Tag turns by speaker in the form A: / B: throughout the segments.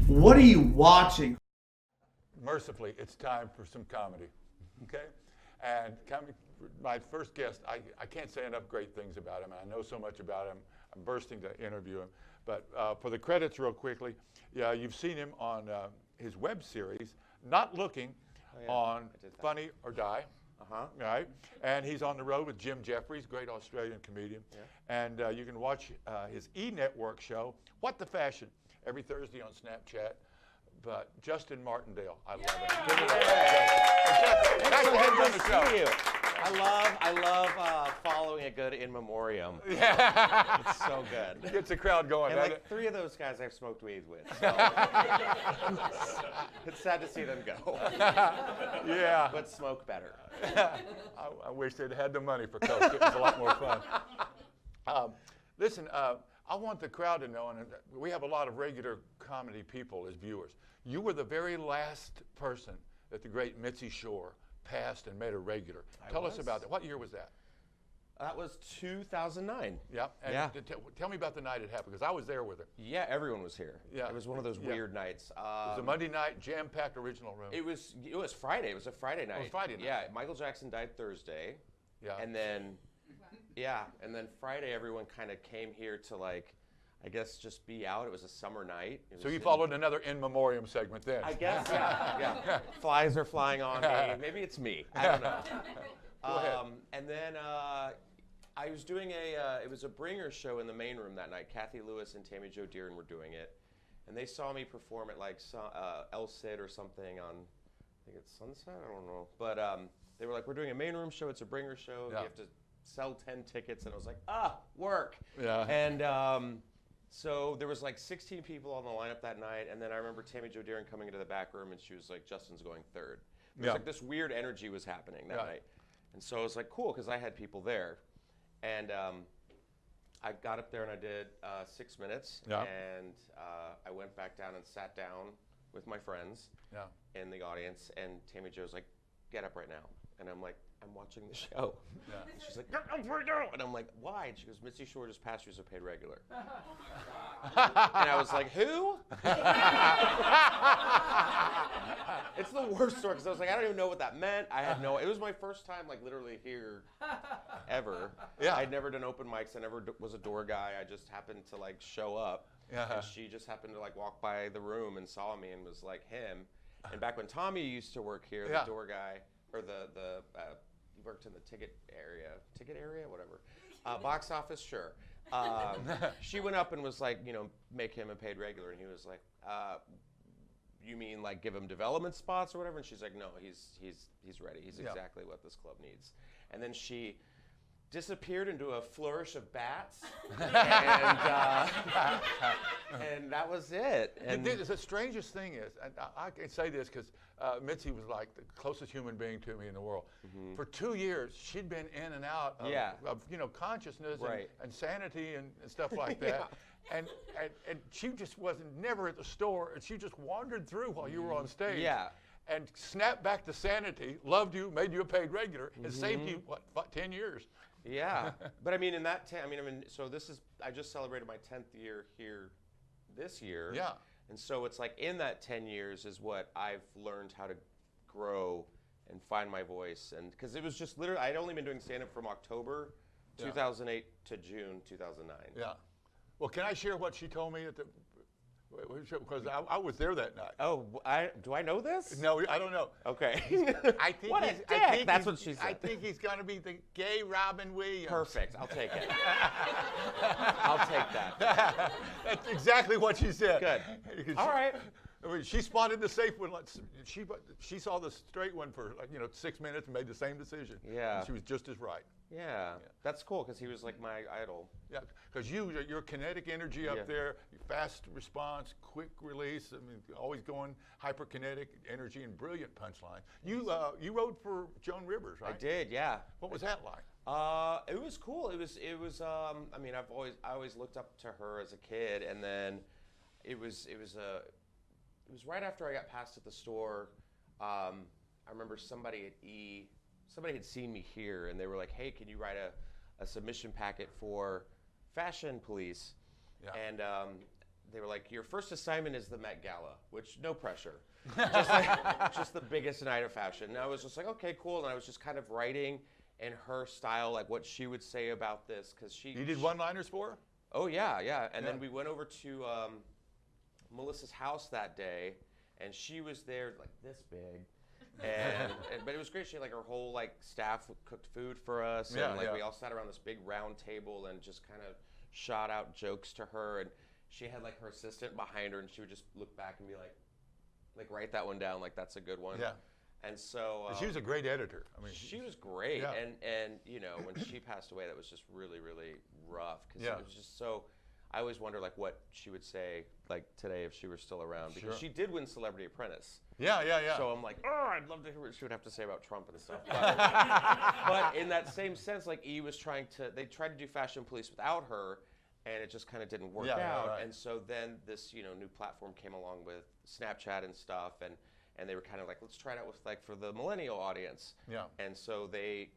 A: What are you watching?
B: Mercifully, it's time for some comedy, okay? And my first guest, I can't say enough great things about him. I know so much about him. I'm bursting to interview him. But for the credits real quickly, yeah, you've seen him on his web series, Not Looking, on Funny or Die. Right? And he's on the road with Jim Jeffries, great Australian comedian. Yeah. And you can watch his E-Network show, What the Fashion, every Thursday on Snapchat. But Justin Martindale, I love him. Nice to have you on the show.
C: I love following a good in memoriam. Yeah. It's so good.
B: Gets the crowd going.
C: And like 3 of those guys I've smoked weed with. So. It's sad to see them go.
B: Yeah.
C: But smoke better.
B: I wish they'd had the money for coke. It was a lot more fun. Listen, I want the crowd to know, and we have a lot of regular comedy people as viewers. You were the very last person that the great Mitzi Shore passed and made a regular. Tell us about that. What year was that?
C: That was 2009.
B: Yeah. And tell me about the night it happened, because I was there with her.
C: Yeah, everyone was here. Yeah. It was one of those weird nights.
B: It was a Monday night, jam-packed original room.
C: It was Friday. It was a Friday night.
B: It was Friday night.
C: Yeah, Michael Jackson died Thursday.
B: Yeah.
C: And then Friday everyone kind of came here to like, I guess just be out. It was a summer night.
B: So you followed another in memoriam segment then?
C: I guess, yeah. Flies are flying on me. Maybe it's me. I don't know.
B: Go ahead.
C: And then I was doing it was a bringer show in the main room that night. Kathy Lewis and Tammy Jo Deeren were doing it. And they saw me perform at like El Cid or something on, I think it's Sunset, I don't know. But they were like, we're doing a main room show. It's a bringer show. You have to sell 10 tickets. And I was like, work. Yeah. And so there was like 16 people on the lineup that night, and then I remember Tammy Jo Deeren coming into the back room, and she was like, Justin's going third. It was like this weird energy was happening that night. And so I was like, cool, because I had people there. And I got up there and I did 6 minutes, and I went back down and sat down with my friends in the audience, and Tammy Jo's like, get up right now. And I'm like, I'm watching the show. Yeah. And she's like, get up right now. And I'm like, why? And she goes, Mitzi Shore just passed you as a paid regular. And I was like, who? It's the worst story, because I was like, I don't even know what that meant. It was my first time like literally here ever. Yeah. I'd never done open mics. I never was a door guy. I just happened to like show up. Yeah. And she just happened to like walk by the room and saw me and was like him. And back when Tommy used to work here, the door guy, or he worked in the ticket area, whatever. Box office, sure. She went up and was like, make him a paid regular, and he was like, you mean like give him development spots or whatever? And she's like, no, he's ready. He's exactly what this club needs. And then she disappeared into a flourish of bats, and that was it. And
B: the strangest thing is, and I can say this because Mitzi was like the closest human being to me in the world. Mm-hmm. For 2 years, she'd been in and out of consciousness and sanity and stuff like that. And she just wasn't never at the store, and she just wandered through while you were on stage. Yeah. And snapped back to sanity, loved you, made you a paid regular, and saved you, 10 years?
C: Yeah, but I mean, in that so I just celebrated my 10th year here this year. Yeah. And so it's like in that 10 years is what I've learned how to grow and find my voice. And because it was just literally, I'd only been doing stand-up from October 2008 to June 2009. Yeah.
B: Well, can I share what she told me at the, because I was there that night.
C: Oh, do I know this?
B: No, I don't know.
C: Okay.
B: I think
C: what a dick! That's what she said.
B: I think he's going to be the gay Robin Williams.
C: Perfect. I'll take it. I'll take that.
B: That's exactly what she said.
C: Good. All right.
B: I mean, she spotted the safe one. She saw the straight one for 6 minutes and made the same decision. Yeah. And she was just as right.
C: Yeah. That's cool because he was like my idol.
B: Yeah, because your kinetic energy up there, fast response, quick release. I mean, always going hyperkinetic energy and brilliant punchline. You wrote for Joan Rivers, right?
C: I did. Yeah.
B: What was that like?
C: It was cool. It was. I mean, I always looked up to her as a kid, and then it was right after I got passed at the store. I remember somebody had seen me here, and they were like, "Hey, can you write a submission packet for Fashion Police?" Yeah. And they were like, your first assignment is the Met Gala, which no pressure, just the biggest night of fashion. And I was just like, okay, cool. And I was just kind of writing in her style, like what she would say about this, because
B: You did one-liners for her?
C: Oh yeah. And then we went over to Melissa's house that day, and she was there like this big. But it was great. She had like her whole like staff cooked food for us, and we all sat around this big round table and just kind of shot out jokes to her. And she had like her assistant behind her, and she would just look back and be like write that one down, like that's a good one. Yeah. And so
B: she was a great editor. I mean,
C: she was great. Yeah. And you know, when she passed away, that was just really really rough because it was just so. I always wonder like what she would say like today if she were still around, because she did win Celebrity Apprentice. Yeah. So I'm like, oh, I'd love to hear what she would have to say about Trump and stuff. But in that same sense, like E was they tried to do Fashion Police without her, and it just kind of didn't work out. Right. And so then this new platform came along with Snapchat and stuff, and they were kind of like, let's try it out with like for the millennial audience. Yeah. And so they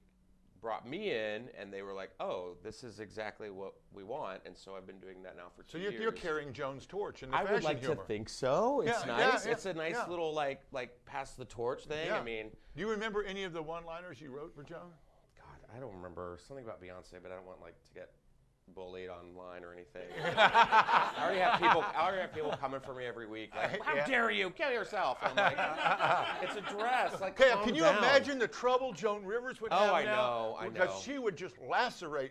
C: brought me in, and they were like, oh, this is exactly what we want. And so I've been doing that now for 2 years.
B: So you're carrying Joan's torch in the
C: fashion
B: humor.
C: I would like to think so. It's nice. It's a nice little like pass the torch thing.
B: Yeah.
C: I mean,
B: do you remember any of the one-liners you wrote for Joan?
C: God, I don't remember. Something about Beyonce, but I don't want like to get bullied online or anything. I already have people coming for me every week like, how dare you kill yourself? And I'm like, it's a dress. Like,
B: can you imagine the trouble Joan Rivers would have now?
C: I know.
B: Because she would just lacerate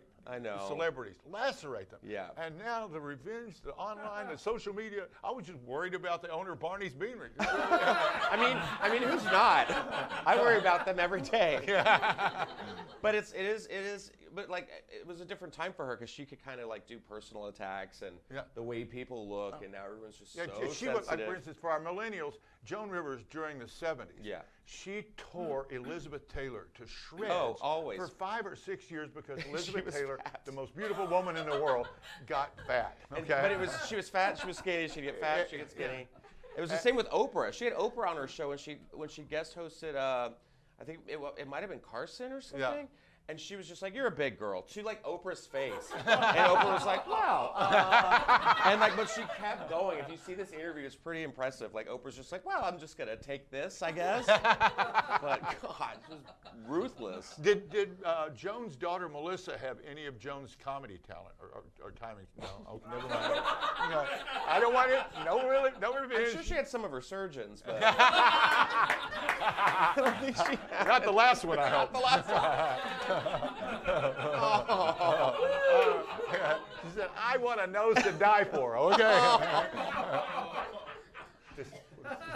B: celebrities, lacerate them.
C: Yeah.
B: And now the revenge, the online, the social media. I was just worried about the owner of Barney's Beanery.
C: I mean, who's not? I worry about them every day. But it is. But like it was a different time for her because she could kind of like do personal attacks and the way people look, and now everyone's just so sensitive.
B: For instance, for our millennials, Joan Rivers during the 70s, she tore Elizabeth Taylor to shreds for 5 or 6 years because Elizabeth Taylor, the most beautiful woman in the world, got fat. Okay,
C: but she was fat, she was skinny, she'd get fat, she'd get skinny. It was the same with Oprah. She had Oprah on her show, and when she guest hosted, I think it might have been Carson or something. Yeah. And she was just like, you're a big girl, to like Oprah's face. And Oprah was like, wow. But she kept going. If you see this interview, it's pretty impressive. Like Oprah's just like, well, I'm just going to take this, I guess. But God, it was ruthless.
B: Did Joan's daughter Melissa have any of Joan's comedy talent or timing? No, never mind. No, I don't want it. No, really, no revenge.
C: I'm sure she had some of her surgeons, but
B: not the last one, I hope.
C: Not the last one.
B: She said, I want a nose to die for, okay?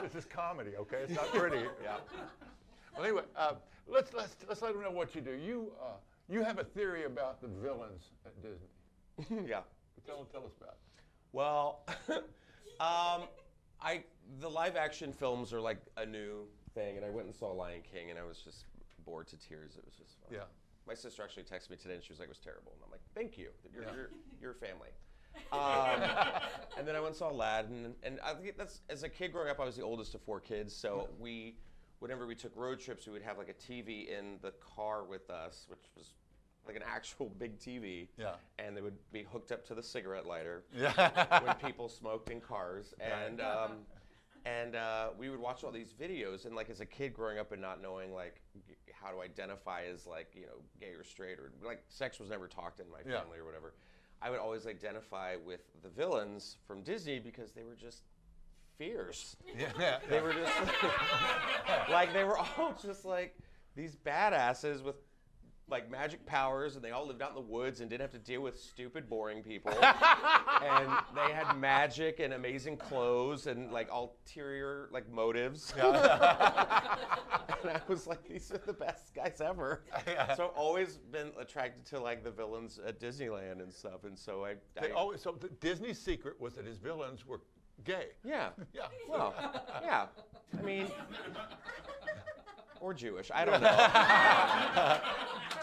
B: This is comedy, okay? It's not pretty. Yeah. Well, anyway, let's let them know what you do. You have a theory about the villains at Disney.
C: Yeah.
B: Tell us about it.
C: Well, the live action films are like a new thing, and I went and saw Lion King, and I was just bored to tears. It was just fun. Yeah. My sister actually texted me today, and she was like, it was terrible. And I'm like, thank you. You're family. And then I went and saw Aladdin. And I think as a kid growing up, I was the oldest of 4 kids. So whenever we took road trips, we would have like a TV in the car with us, which was like an actual big TV. Yeah. And they would be hooked up to the cigarette lighter when people smoked in cars. And we would watch all these videos, and like as a kid growing up and not knowing like how to identify as like gay or straight, or like sex was never talked in my family or whatever, I would always identify with the villains from Disney because they were just fierce. Yeah. They were just like they were all just like these badasses with like magic powers, and they all lived out in the woods and didn't have to deal with stupid, boring people. And they had magic and amazing clothes and like ulterior like motives. And I was like, these are the best guys ever. So I've always been attracted to like the villains at Disneyland and stuff. And so
B: so Disney's secret was that his villains were gay.
C: Yeah. Yeah. Well, yeah. I mean, or Jewish. I don't know.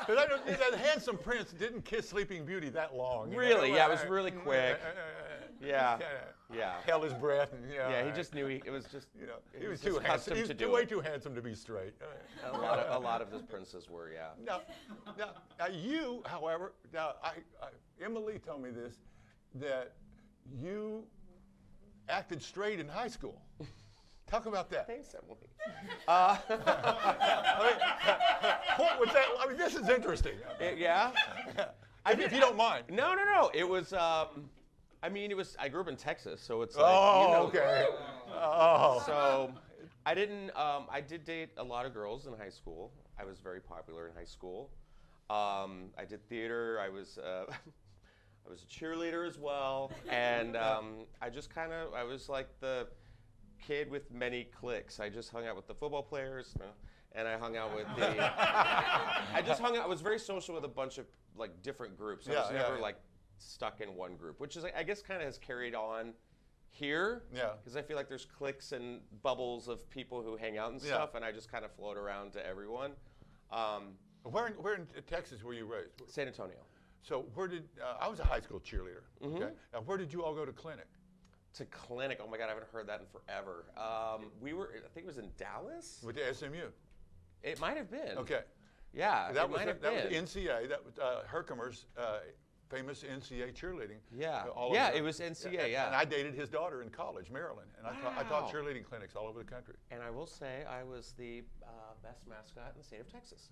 B: That handsome prince didn't kiss Sleeping Beauty that long.
C: Really? Yeah, it was really quick. Yeah.
B: Held his breath. And,
C: yeah, he just knew it was just.
B: He was too handsome. He was way too handsome to be straight.
C: A lot of his princes were, yeah.
B: Now you, however, Emily told me this, that you acted straight in high school. Talk about that.
C: Thanks, Emily.
B: What was that? I mean, this is interesting.
C: Yeah.
B: If you don't mind.
C: No. It was. I grew up in Texas, so it's like.
B: Okay. Oh.
C: So, I didn't. I did date a lot of girls in high school. I was very popular in high school. I did theater. I was a cheerleader as well, and I was like the kid with many cliques. I just hung out with the football players, and I hung out with I was very social with a bunch of like different groups. I was never like stuck in one group, which is I guess kind of has carried on here.
B: Yeah.
C: Because I feel like there's cliques and bubbles of people who hang out and stuff, and I just kind of float around to everyone.
B: Where in Texas were you raised?
C: San Antonio.
B: So I was a high school cheerleader.
C: Mm-hmm.
B: Okay. Now where did you all go to clinic?
C: To clinic. Oh my God, I haven't heard that in forever. I think it was in Dallas.
B: With the SMU.
C: It might have been.
B: Okay.
C: Yeah,
B: That was
C: might have been.
B: NCA. That was Herkimer's famous NCA cheerleading.
C: Yeah.
B: All
C: Yeah,
B: over.
C: it was NCA. Yeah.
B: And I dated his daughter in college, Maryland, and I taught cheerleading clinics all over the country.
C: And I will say I was the best mascot in the state of Texas.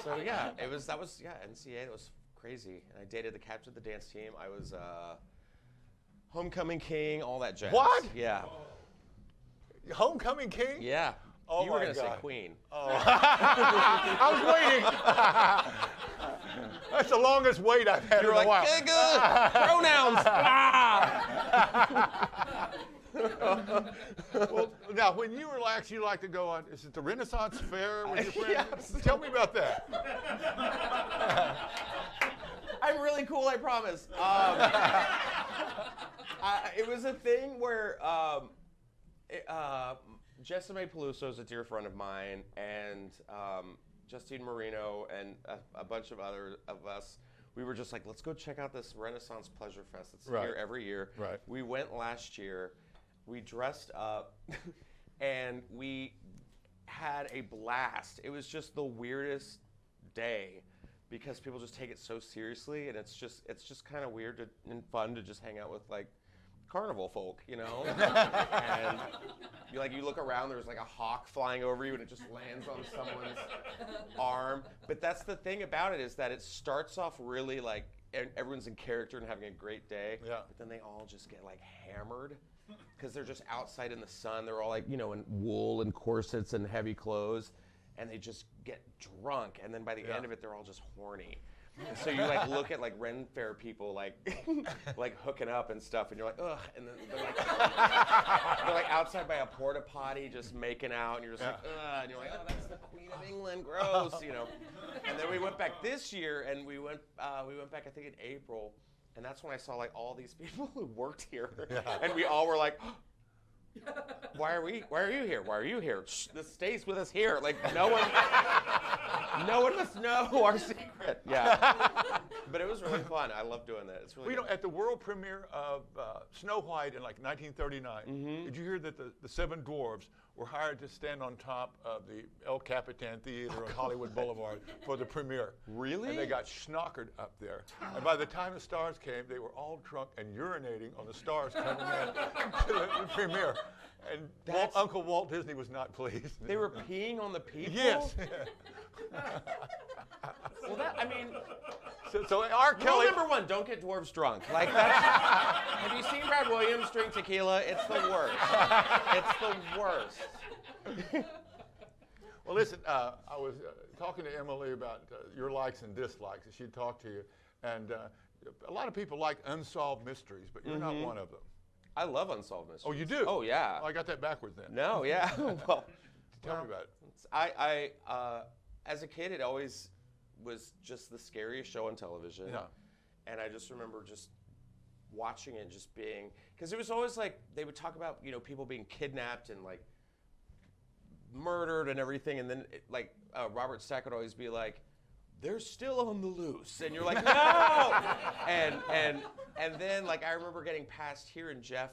C: So yeah, NCA. It was crazy. And I dated the captain of the dance team. I was homecoming king, all that jazz.
B: What?
C: Yeah.
B: Homecoming king?
C: Yeah.
B: Oh
C: you were
B: my
C: gonna say
B: God.
C: queen.
B: Oh. I was waiting. That's the longest wait I've had
C: You're
B: in a while.
C: Good. Pronouns.
B: Well, now, when you relax, you like to go on. Is it the Renaissance Fair with your friends?
C: Yes.
B: Tell me about that.
C: I'm really cool, I promise. It was a thing where Jessime Peluso is a dear friend of mine, and Justine Marino and a bunch of other of us. We were just like, let's go check out this Renaissance Pleasure Fest that's here every year.
B: Right.
C: We went last year. We dressed up, and we had a blast. It was just the weirdest day because people just take it so seriously, and it's just kind of weird and fun to just hang out with like carnival folk, you know. And you look around, there's like a hawk flying over you, and it just lands on someone's arm. But that's the thing about it, is that it starts off really like everyone's in character and having a great day.
B: Yeah.
C: But then they all just get like hammered because they're just outside in the sun. They're all like, in wool and corsets and heavy clothes, and they just get drunk. And then by the end of it, they're all just horny. And so you like look at like Ren Fair people like like hooking up and stuff, and you're like, ugh, and then they're like outside by a porta potty just making out, and you're just like, ugh, and you're like, oh, that's the Queen of England, gross, And then we went back this year, and we went back I think in April, and that's when I saw like all these people who worked here, and we all were like, why are you here? Why are you here? Shh, this stays with us here. Like no one must know our secret. Yeah, but it was really fun. I love doing that. It's really.
B: At the world premiere of Snow White in like 1939, did you hear that the seven dwarves were hired to stand on top of the El Capitan Theater on Hollywood Boulevard for the premiere?
C: Really?
B: And they got schnockered up there. And by the time the stars came, they were all drunk and urinating on the stars coming in to the premiere. And Uncle Walt Disney was not pleased.
C: They were peeing on the people?
B: Yes.
C: Well,
B: So R. Kelly.
C: Rule number one, don't get dwarves drunk. Like have you seen Brad Williams drink tequila? It's the worst. It's the worst.
B: Well, listen, I was talking to Emily about your likes and dislikes, and she'd talked to you. And a lot of people like unsolved mysteries, but you're not one of them.
C: I love unsolved mysteries.
B: Oh, you do?
C: Oh, yeah.
B: Oh, I got that backwards then.
C: No, yeah. Well,
B: Tell me about it.
C: I as a kid, it always was just the scariest show on television.
B: Yeah.
C: And I just remember just watching it and just being, because it was always like, they would talk about, people being kidnapped and like murdered and everything. And then Robert Stack would always be like, they're still on the loose. And you're like, no! and then like I remember getting past here, and Jeff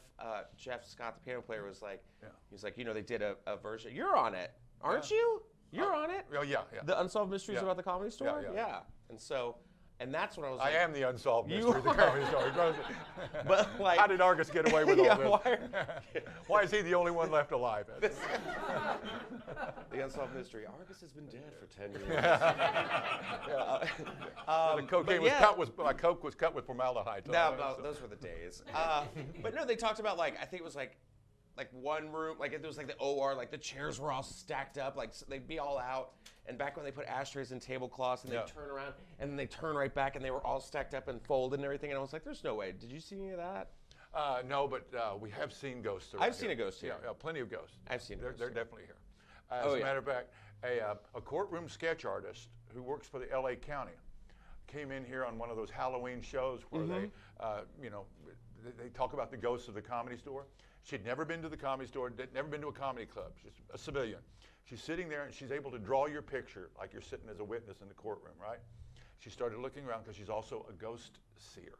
C: Scott, the piano player, was like, he's like, they did a version. You're on it, aren't you? You're on it?
B: Oh, yeah.
C: The Unsolved Mysteries about the Comedy Store?
B: Yeah.
C: And so And that's when I was
B: I
C: like,
B: am the unsolved
C: You
B: mystery of the
C: are.
B: Comedy Store.
C: but like,
B: How did Argus get away with all
C: yeah,
B: this? Why is he the only one left alive?
C: The unsolved mystery. Argus has been dead for 10 years.
B: The cocaine was cut with my coke was cut with formaldehyde.
C: No, those were the days. But no, they talked about like I think it was like one room, like it was like the OR, like the chairs were all stacked up, like they'd be all out. And back when they put ashtrays in tablecloths and they'd turn around and then they turn right back and they were all stacked up and folded and everything. And I was like, there's no way. Did you see any of that?
B: No, but we have seen ghosts.
C: I've seen a ghost here.
B: Yeah, plenty of ghosts.
C: I've seen
B: They're
C: ghosts here.
B: definitely here. As a matter of fact, a courtroom sketch artist who works for the L.A. County came in here on one of those Halloween shows where they talk about the ghosts of the Comedy Store. She'd never been to the Comedy Store, never been to a comedy club. She's a civilian. She's sitting there and she's able to draw your picture like you're sitting as a witness in the courtroom, right? She started looking around because she's also a ghost seer.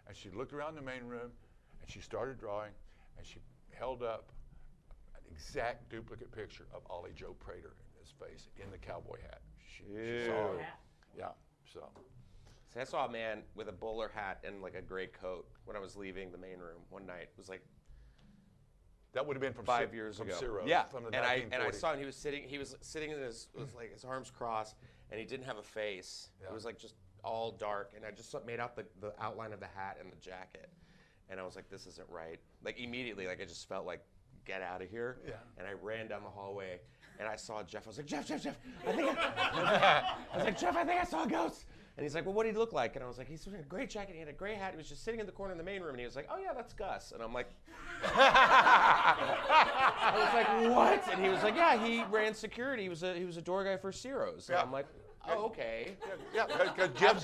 B: And she looked around the main room and she started drawing and she held up an exact duplicate picture of Ollie Joe Prater in his face in the cowboy hat. She saw it. Yeah, so.
C: See, I saw a man with a bowler hat and like a gray coat when I was leaving the main room one night. It was like
B: that would have been from
C: 5 years ago.
B: Ciro's,
C: yeah,
B: from the
C: and
B: 1940s.
C: I saw him. He was sitting in his like his arms crossed, and he didn't have a face.
B: Yeah.
C: It was like just all dark, and I just made out the outline of the hat and the jacket, and I was like, this isn't right. Like immediately, like I just felt like, get out of here.
B: Yeah.
C: And I ran down the hallway, and I saw Jeff. I was like, Jeff, I think I saw a ghost. And he's like, well, what did he look like? And I was like, he's wearing a gray jacket. He had a gray hat. He was just sitting in the corner in the main room. And he was like, oh, yeah, that's Gus. And I'm like, I was like, what? And he was like, yeah, he ran security. He was a door guy for Ciro's. And I'm like, oh, okay.
B: Yeah, because Jeff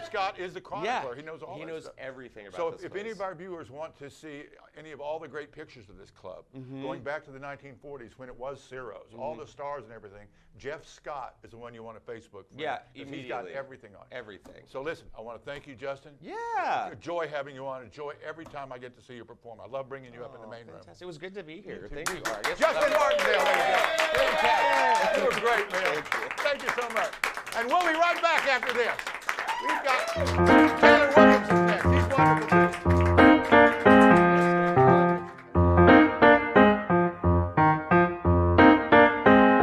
B: Scott is the chronicler. He knows all
C: He
B: that
C: stuff.
B: stuff.
C: Everything about
B: so
C: this
B: if
C: place.
B: any of our viewers want to see any of all the great pictures of this club, going back to the 1940s when it was Ciro's, all the stars and everything, Jeff Scott is the one you want to Facebook for.
C: Yeah,
B: immediately. He's got everything on it.
C: Everything.
B: So listen, I want to thank you, Justin.
C: Yeah.
B: Enjoy having you on. Enjoy every time I get to see you perform. I love bringing you up in the main room.
C: It was good to be here. Thank you, Argus.
B: Justin Martindale, ladies and gentlemen. You were great, man. Thank you so much. And we'll be right back after this. We've got